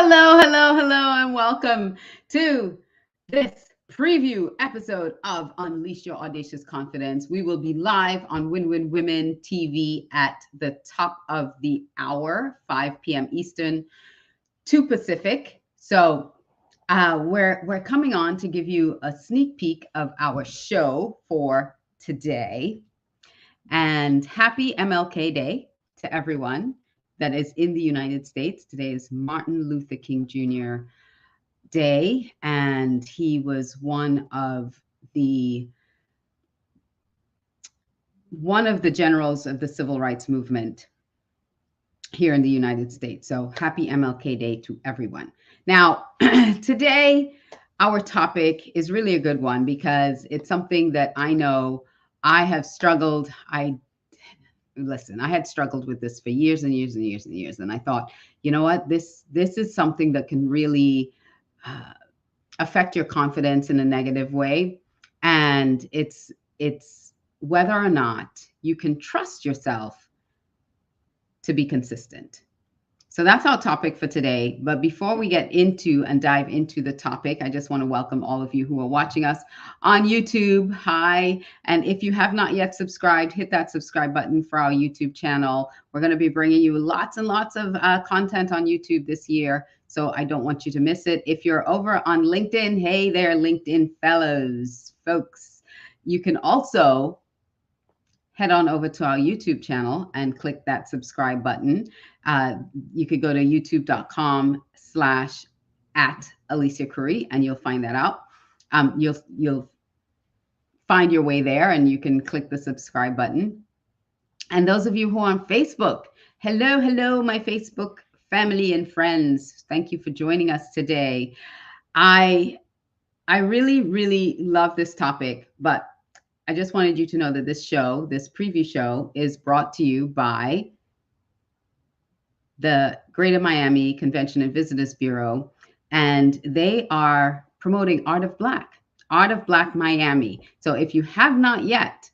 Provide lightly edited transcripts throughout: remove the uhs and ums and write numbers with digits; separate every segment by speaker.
Speaker 1: Hello, and welcome to this preview episode of Unleash Your Audacious Confidence. We will be live on Win Women TV at the top of the hour, 5 p.m. Eastern, 2 Pacific. So we're coming on to give you a sneak peek of our show for today. And happy MLK Day to everyone that is in the United States. Today is Martin Luther King Jr. Day, and he was one of the generals of the civil rights movement here in the United States. So happy MLK Day to everyone. Now, today, our topic is really a good one because it's something that I know I have struggled. I had struggled with this for years and years and years and years. And I thought, you know what, this is something that can really affect your confidence in a negative way. And it's whether or not you can trust yourself to be consistent. So that's our topic for today. But before we get into and dive into the topic, I just want to welcome all of you who are watching us on YouTube. Hi. And if you have not yet subscribed, hit that subscribe button for our YouTube channel. We're going to be bringing you lots and lots of content on YouTube this year. So I don't want you to miss it. If you're over on LinkedIn, hey there, LinkedIn fellows, folks. You can also head on over to our YouTube channel and click that subscribe button. You could go to youtube.com/Alicia Couri and you'll find that out. You'll find your way there and you can click the subscribe button. And those of you who are on Facebook, hello, my Facebook family and friends. Thank you for joining us today. I really, really love this topic, but I just wanted you to know that this preview show, is brought to you by the Greater Miami Convention and Visitors Bureau, and they are promoting Art of Black Miami. So if you have not yet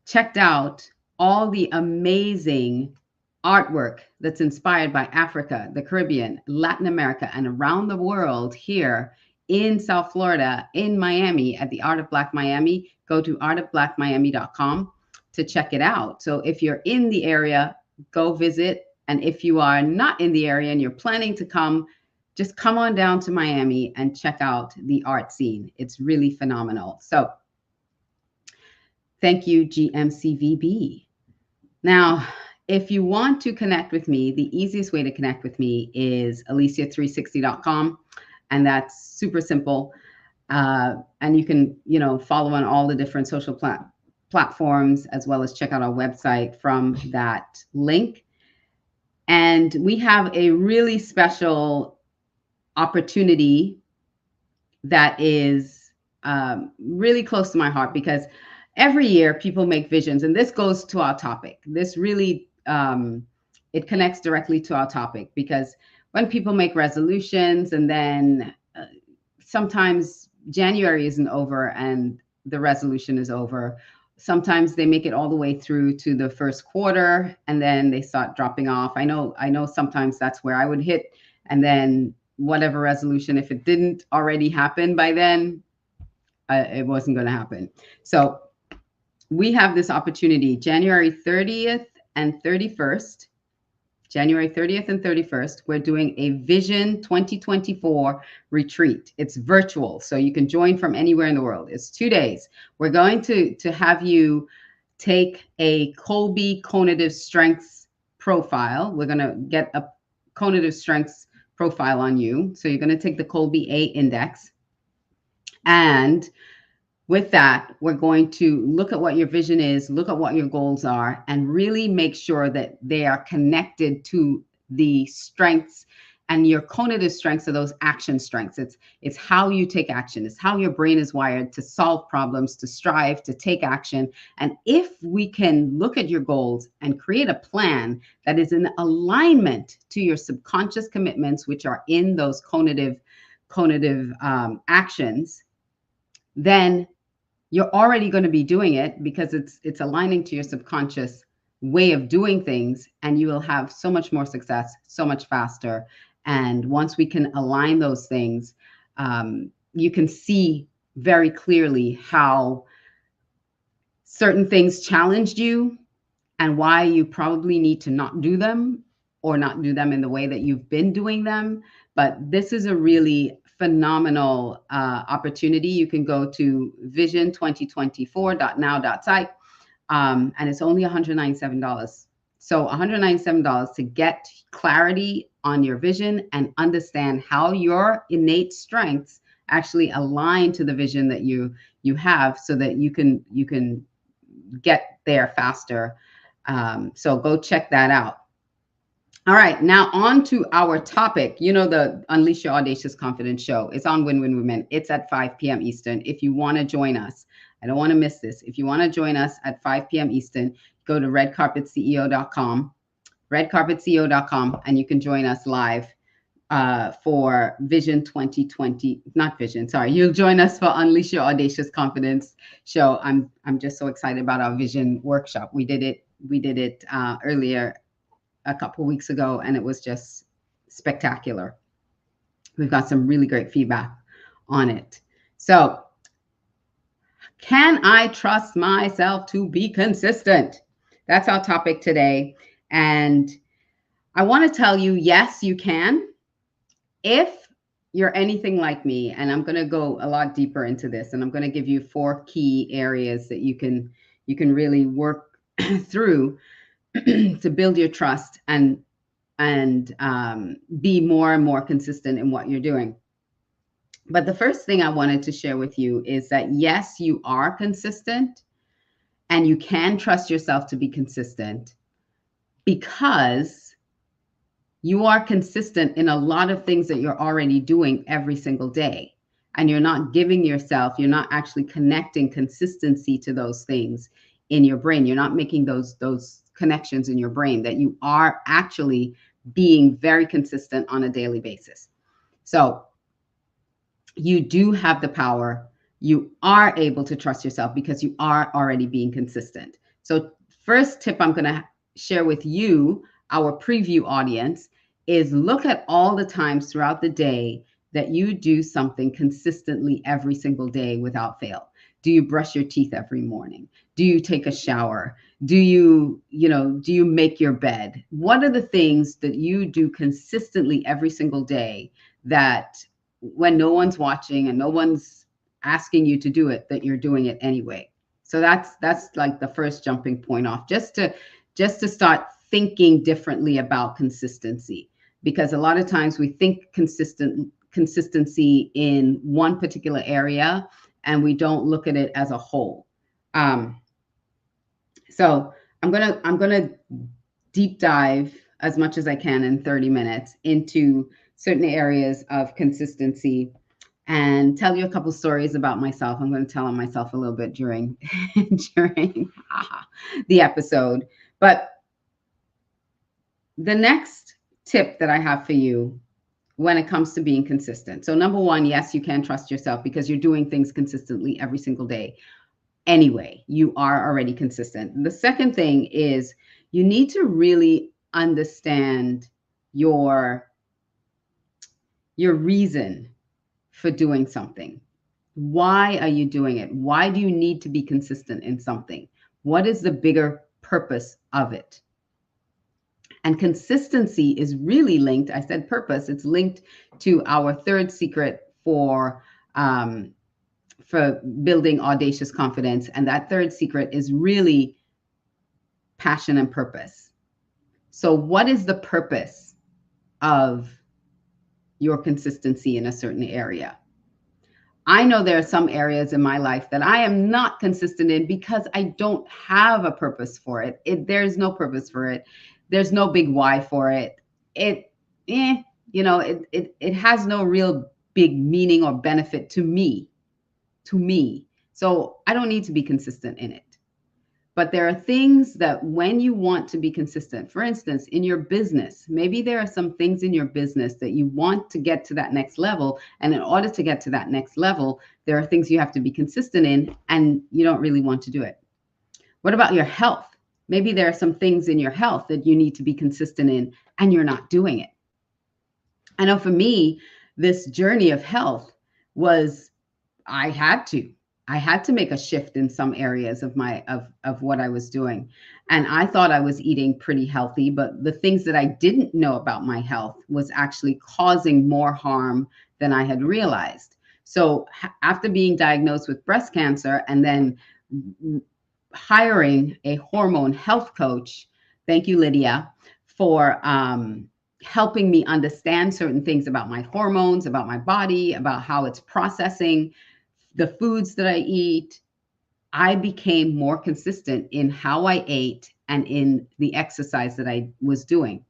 Speaker 1: checked out all the amazing artwork that's inspired by Africa, the Caribbean, Latin America, and around the world here in South Florida, in Miami, at the Art of Black Miami, go to artofblackmiami.com to check it out. So if you're in the area, go visit. And if you are not in the area and you're planning to come, just come on down to Miami and check out the art scene. It's really phenomenal. So thank you, GMCVB. Now, if you want to connect with me, the easiest way to connect with me is alicia360.com. And that's super simple. And you can, follow on all the different social platforms, as well as check out our website from that link. And we have a really special opportunity that is really close to my heart, because every year people make visions, and this goes to our topic. This really, it connects directly to our topic, because when people make resolutions and then sometimes January isn't over and the resolution is over. Sometimes they make it all the way through to the first quarter and then they start dropping off. I know sometimes that's where I would hit, and then whatever resolution, if it didn't already happen by then, it wasn't going to happen. So we have this opportunity, January 30th and 31st. January 30th and 31st, we're doing a Vision 2024 retreat. It's virtual, so you can join from anywhere in the world. It's 2 days. We're going to have you take a Colby Cognitive Strengths profile. We're going to get a cognitive strengths profile on you. So you're going to take the Colby A index. And with that, we're going to look at what your vision is, look at what your goals are, and really make sure that they are connected to the strengths, and your cognitive strengths are those action strengths. It's how you take action. It's how your brain is wired to solve problems, to strive, to take action. And if we can look at your goals and create a plan that is in alignment to your subconscious commitments, which are in those cognitive actions, then you're already going to be doing it, because it's aligning to your subconscious way of doing things, and you will have so much more success, so much faster. And once we can align those things, you can see very clearly how certain things challenged you and why you probably need to not do them or not do them in the way that you've been doing them. But this is a really phenomenal opportunity. You can go to vision2024.now.site, and it's only $197. So $197 to get clarity on your vision and understand how your innate strengths actually align to the vision that you have, so that you can get there faster. So go check that out. All right, now on to our topic. You know, the Unleash Your Audacious Confidence show. It's on Win Win Women. It's at 5 p.m. Eastern. If you want to join us, I don't want to miss this. If you want to join us at 5 p.m. Eastern, go to redcarpetceo.com, redcarpetceo.com, and you can join us live for Vision 2020, not Vision, sorry. You'll join us for Unleash Your Audacious Confidence show. I'm just so excited about our Vision workshop. We did it earlier a couple weeks ago, and it was just spectacular. We've got some really great feedback on it. So, can I trust myself to be consistent? That's our topic today. And I want to tell you, yes, you can. If you're anything like me, and I'm going to go a lot deeper into this, and I'm going to give you 4 key areas that you can really work through to build your trust and be more and more consistent in what you're doing. But the first thing I wanted to share with you is that yes, you are consistent, and you can trust yourself to be consistent because you are consistent in a lot of things that you're already doing every single day. And you're not giving yourself, you're not actually connecting consistency to those things in your brain. You're not making those connections in your brain that you are actually being very consistent on a daily basis. So you do have the power. You are able to trust yourself because you are already being consistent. So first tip I'm going to share with you, our preview audience, is look at all the times throughout the day that you do something consistently every single day without fail. Do you brush your teeth every morning? Do you take a shower? Do you make your bed? What are the things that you do consistently every single day that when no one's watching and no one's asking you to do it, that you're doing it anyway? So that's like the first jumping point off, just to start thinking differently about consistency, because a lot of times we think consistency in one particular area and we don't look at it as a whole. So I'm gonna deep dive as much as I can in 30 minutes into certain areas of consistency and tell you a couple stories about myself. I'm going to tell on myself a little bit during the episode. But the next tip that I have for you when it comes to being consistent. So number one, yes, you can trust yourself because you're doing things consistently every single day. Anyway, you are already consistent. The second thing is you need to really understand your reason for doing something. Why are you doing it? Why do you need to be consistent in something? What is the bigger purpose of it? And consistency is really linked. I said purpose. It's linked to our third secret for building audacious confidence. And that third secret is really passion and purpose. So what is the purpose of your consistency in a certain area? I know there are some areas in my life that I am not consistent in because I don't have a purpose for it. There's no purpose for it. There's no big why for it. It has no real big meaning or benefit to me. So I don't need to be consistent in it. But there are things that when you want to be consistent, for instance, in your business, maybe there are some things in your business that you want to get to that next level. And in order to get to that next level, there are things you have to be consistent in, and you don't really want to do it. What about your health? Maybe there are some things in your health that you need to be consistent in, and you're not doing it. I know for me, this journey of health was I had to. I had to make a shift in some areas of my of what I was doing. And I thought I was eating pretty healthy, but the things that I didn't know about my health was actually causing more harm than I had realized. So after being diagnosed with breast cancer and then hiring a hormone health coach, thank you, Lydia, for helping me understand certain things about my hormones, about my body, about how it's processing the foods that I eat. I became more consistent in how I ate and in the exercise that I was doing.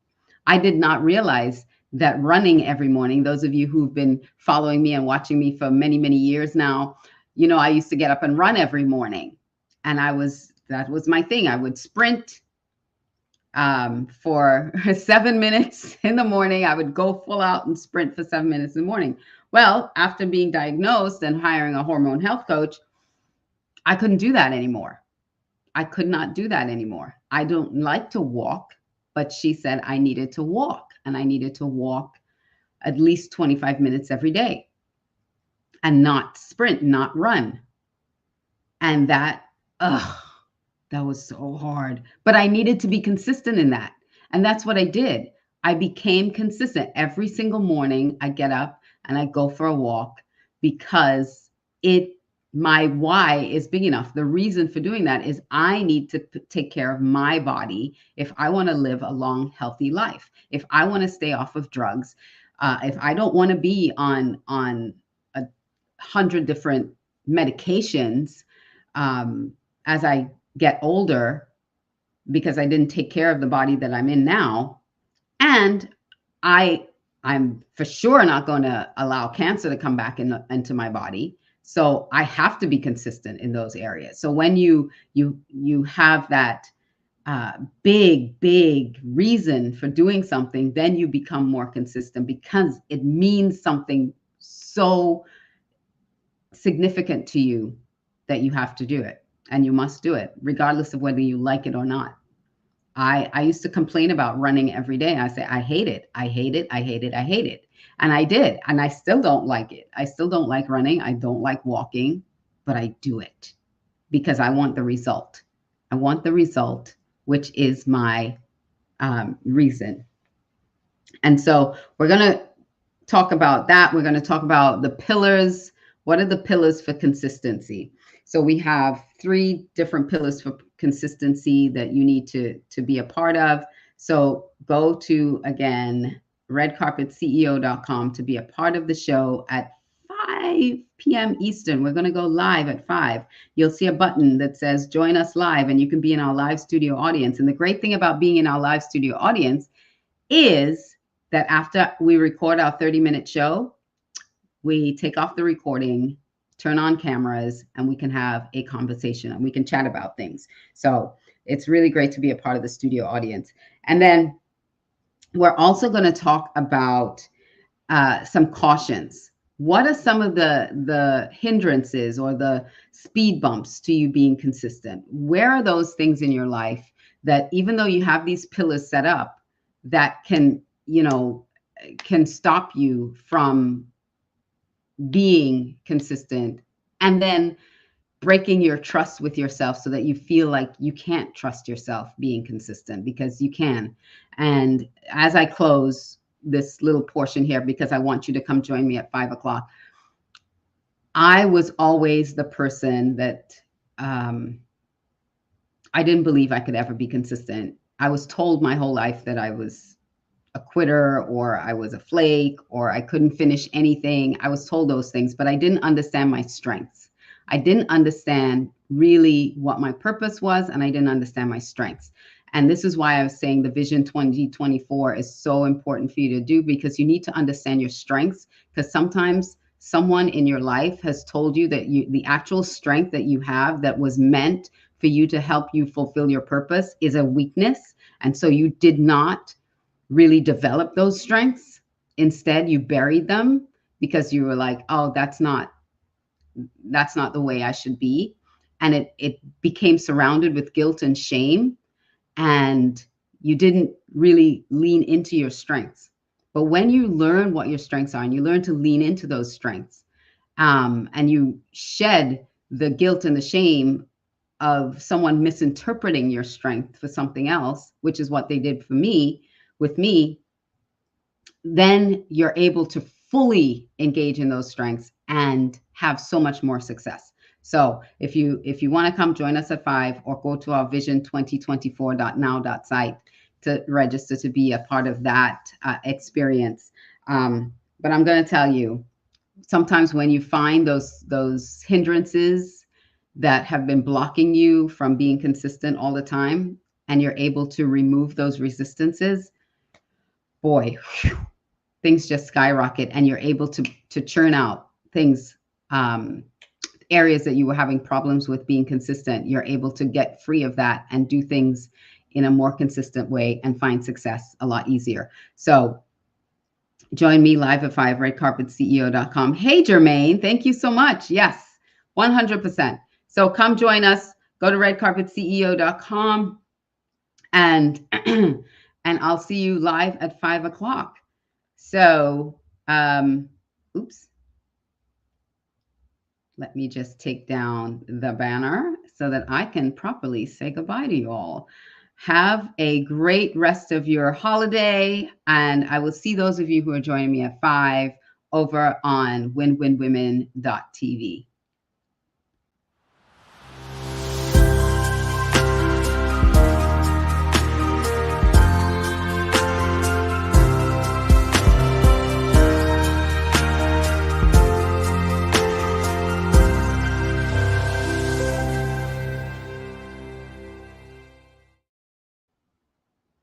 Speaker 1: I did not realize that running every morning, those of you who've been following me and watching me for many, many years now, I used to get up and run every morning. And that was my thing. I would sprint for 7 minutes in the morning. I would go full out and sprint for 7 minutes in the morning. Well, after being diagnosed and hiring a hormone health coach, I couldn't do that anymore. I could not do that anymore. I don't like to walk, but she said I needed to walk, and I needed to walk at least 25 minutes every day and not sprint, not run. And that was so hard. But I needed to be consistent in that. And that's what I did. I became consistent. Every single morning, I get up and I go for a walk because my why is big enough. The reason for doing that is I need to take care of my body if I want to live a long, healthy life. If I want to stay off of drugs, if I don't want to be on 100 different medications as I get older, because I didn't take care of the body that I'm in now. And I'm for sure not going to allow cancer to come back into my body. So I have to be consistent in those areas. So when you have that big reason for doing something, then you become more consistent because it means something so significant to you that you have to do it, and you must do it regardless of whether you like it or not. I used to complain about running every day. I say, I hate it. I hate it. I hate it. I hate it. And I did. And I still don't like it. I still don't like running. I don't like walking, but I do it because I want the result. I want the result, which is my reason. And so we're going to talk about that. We're going to talk about the pillars. What are the pillars for consistency? So we have 3 different pillars for consistency that you need to be a part of. So go to, again, redcarpetceo.com to be a part of the show at 5 p.m. Eastern. We're going to go live at 5. You'll see a button that says join us live, and you can be in our live studio audience. And the great thing about being in our live studio audience is that after we record our 30-minute show, we take off the recording, turn on cameras, and we can have a conversation and we can chat about things. So it's really great to be a part of the studio audience. And then we're also going to talk about some cautions. What are some of the hindrances or the speed bumps to you being consistent? Where are those things in your life that even though you have these pillars set up, that can stop you from being consistent, and then breaking your trust with yourself so that you feel like you can't trust yourself being consistent, because you can. And as I close this little portion here, because I want you to come join me at 5 o'clock, I was always the person that I didn't believe I could ever be consistent. I was told my whole life that I was a quitter, or I was a flake, or I couldn't finish anything. I was told those things, but I didn't understand my strengths. I didn't understand really what my purpose was, and I didn't understand my strengths. And this is why I was saying the Vision 2024 is so important for you to do, because you need to understand your strengths, because sometimes someone in your life has told you that the actual strength that you have that was meant for you to help you fulfill your purpose is a weakness. And so you did not really develop those strengths. Instead, you buried them because you were like, oh, that's not the way I should be. And it became surrounded with guilt and shame, and you didn't really lean into your strengths. But when you learn what your strengths are and you learn to lean into those strengths, and you shed the guilt and the shame of someone misinterpreting your strength for something else, which is what they did for me with me, then you're able to fully engage in those strengths and have so much more success. So if you want to come join us at 5 or go to our vision2024.now.site to register to be a part of that experience. But I'm going to tell you, sometimes when you find those hindrances that have been blocking you from being consistent all the time, and you're able to remove those resistances, boy, whew, things just skyrocket, and you're able to churn out things, areas that you were having problems with being consistent. You're able to get free of that and do things in a more consistent way and find success a lot easier. So join me live at 5, redcarpetceo.com. Hey, Jermaine, thank you so much. Yes, 100%. So come join us. Go to redcarpetceo.com, and and I'll see you live at 5 o'clock. So, oops. Let me just take down the banner so that I can properly say goodbye to you all. Have a great rest of your holiday, and I will see those of you who are joining me at 5 over on winwinwomen.tv.